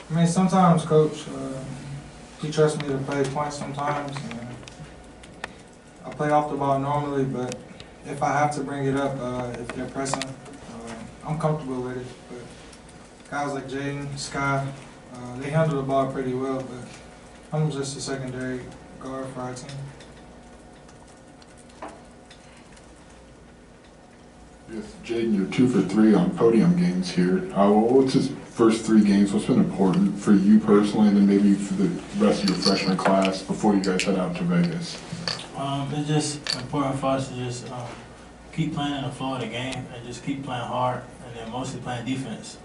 I mean, sometimes Coach, he trusts me to play points sometimes. And I play off the ball normally, but if I have to bring it up, if they're pressing, I'm comfortable with it. But guys like Jayden, Sky, they handle the ball pretty well, but I'm just a secondary guard for our team. Yes, Jayden, you're 2 for 3 on podium games here. What's his first 3 games? What's been important for you personally, and then maybe for the rest of your freshman class before you guys head out to Vegas? It's just important for us to just keep playing in the flow of the game and just keep playing hard, and then mostly playing defense.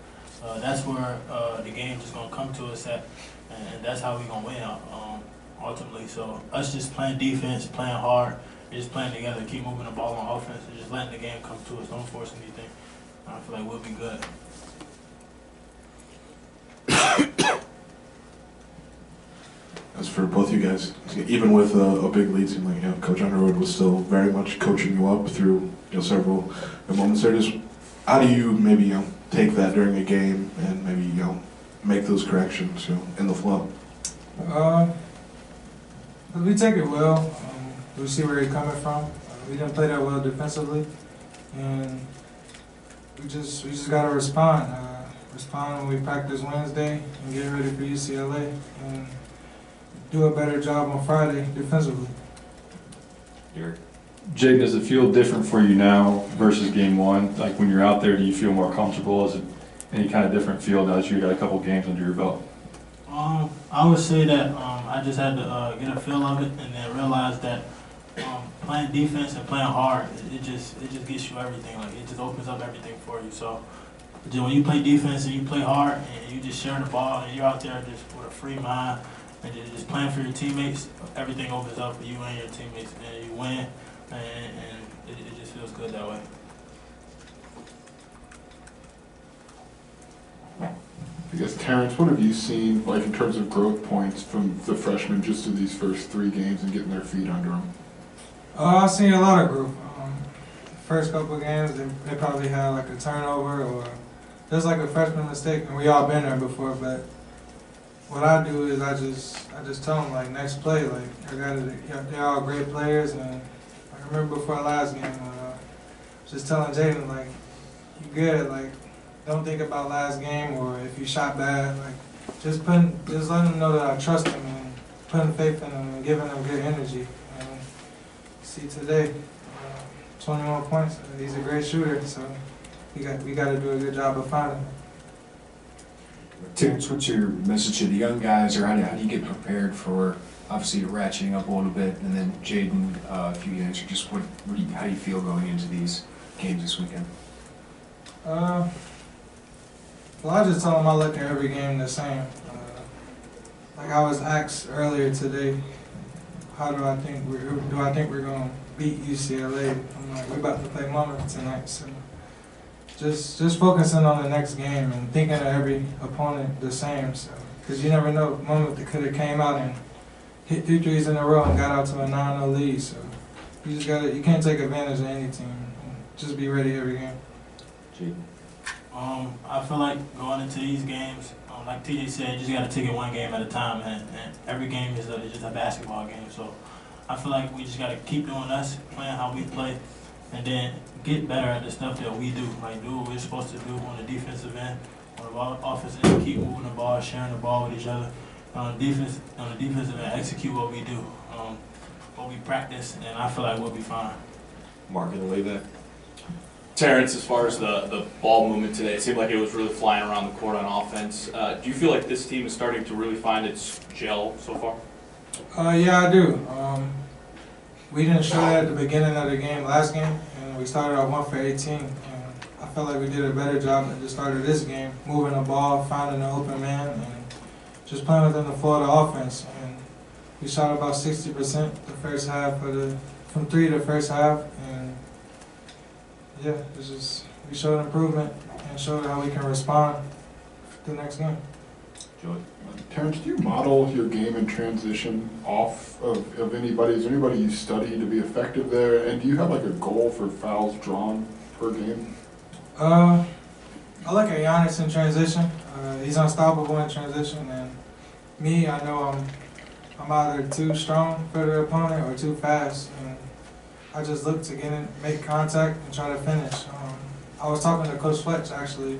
That's where the game is going to come to us at, and that's how we're going to win ultimately. So us just playing defense, playing hard, just playing together, keep moving the ball on offense, and just letting the game come to us. Don't force anything. I feel like we'll be good. As for both you guys, even with a big lead, seemed like Coach Underwood was still very much coaching you up through several moments there. Just how do you maybe take that during a game and maybe make those corrections in the flow? We take it well. We see where he's coming from. We didn't play that well defensively, and we just gotta respond. Respond when we practice Wednesday and get ready for UCLA, and do a better job on Friday defensively. Jayden, does it feel different for you now versus game 1? Like when you're out there, do you feel more comfortable? Is it any kind of different feel now that you got a couple games under your belt? I would say that I just had to get a feel of it, and then realize that playing defense and playing hard, it just gets you everything. Like it just opens up everything for you. So just when you play defense and you play hard and you just share the ball and you're out there just with a free mind and just playing for your teammates, everything opens up for you and your teammates, and you win, and it just feels good that way. I guess, Terrence, what have you seen, like, in terms of growth points from the freshmen just through these first 3 games and getting their feet under them? I've seen a lot of growth. First couple of games, they probably had like a turnover or just like a freshman mistake, and we all been there before. But what I do is I just tell them, like, next play, like, they're all great players. And I remember before last game, just telling Jayden, like, you good, like, don't think about last game or if you shot bad, like, just letting them know that I trust them and putting faith in them and giving them good energy. And see today, 21 points. He's a great shooter, so we got to do a good job of finding him. Terrence, what's your message to the young guys, or how do you get prepared for obviously ratcheting up a little bit, and then Jayden, if you answer, just how do you feel going into these games this weekend? Well, I just tell them I look at every game the same. Like I was asked earlier today, how do I think we're going to beat UCLA? I'm like, we're about to play Monmouth tonight, so just focusing on the next game and thinking of every opponent the same. So, because you never know, Monmouth could have came out and hit 2 threes in a row and got out to a 9-0 lead. So you can't take advantage of any team. Just be ready every game. I feel like going into these games, like TJ said, you just got to take it one game at a time, and every game is just a basketball game. So I feel like we just got to keep doing us, playing how we play, and then get better at the stuff that we do. Like do what we're supposed to do on the defensive end, on the offensive end, keep moving the ball, sharing the ball with each other. On the defensive end, execute what we do, what we practice, and I feel like we'll be fine. Mark, in the way back. Terrence, as far as the ball movement today, it seemed like it was really flying around the court on offense. Do you feel like this team is starting to really find its gel so far? Yeah, I do. We didn't show that at the beginning of the game last game, and we started off 1 for 18. And I felt like we did a better job at the start of this game, moving the ball, finding an open man, and just playing within the flow of the offense. And we shot about 60% the first half from 3 the first half, and yeah, we showed improvement and showed how we can respond to the next game. Joey. Terrence, do you model your game in transition off of anybody? Is there anybody you study to be effective there? And do you have like a goal for fouls drawn per game? I look at Giannis in transition. He's unstoppable in transition, and me, I know I'm either too strong for the opponent or too fast, and I just look to get in, make contact, and try to finish. I was talking to Coach Fletch actually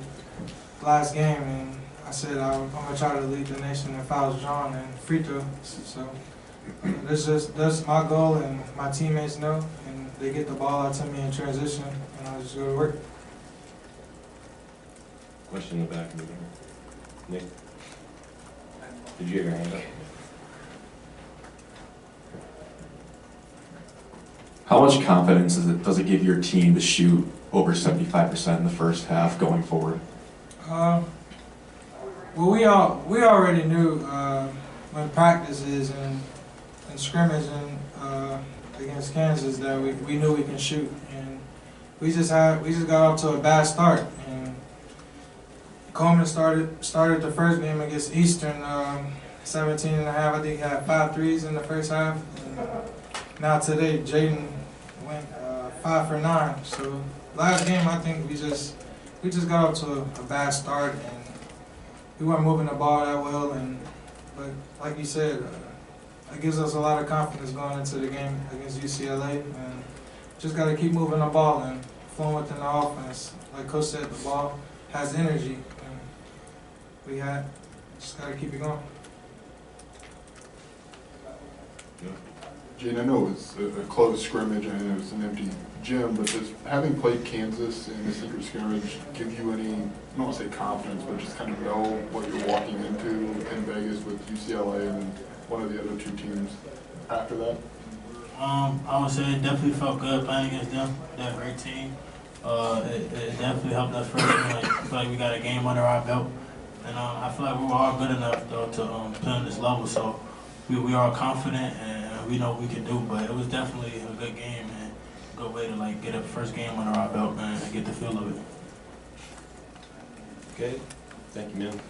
last game, and I said I'm gonna try to lead the nation in fouls drawn and free throws. So that's my goal, and my teammates know, and they get the ball out to me in transition, and I just go to work. Question in the back of the room. Nick? Did you have your hand up? How much confidence does it give your team to shoot over 75% in the first half going forward? Well, we already knew when practices and scrimmaging against Kansas that we knew we can shoot, and we just got off to a bad start. And Coleman started the first game against Eastern 17 and a half. I think he had 5 threes in the first half. And now today, Jayden went 5 for 9. So last game, I think we just got off to a bad start, and we weren't moving the ball that well. But like you said, it gives us a lot of confidence going into the game against UCLA, and just got to keep moving the ball and flowing within the offense. Like Coach said, the ball has energy, and we just got to keep it going. Jayden, I know it was a close scrimmage and it was an empty gym, but does having played Kansas in the secret scrimmage give you any, I don't want to say confidence, but just kind of know what you're walking into in Vegas with UCLA and one of the other 2 teams after that? I would say it definitely felt good playing against them. They're a great team. It definitely helped us first. I feel like we got a game under our belt, and I feel like we were all good enough though to play on this level. So we are confident and we know what we can do. But it was definitely a good game and a good way to like get a first game under our belt and get the feel of it. Okay, thank you, man.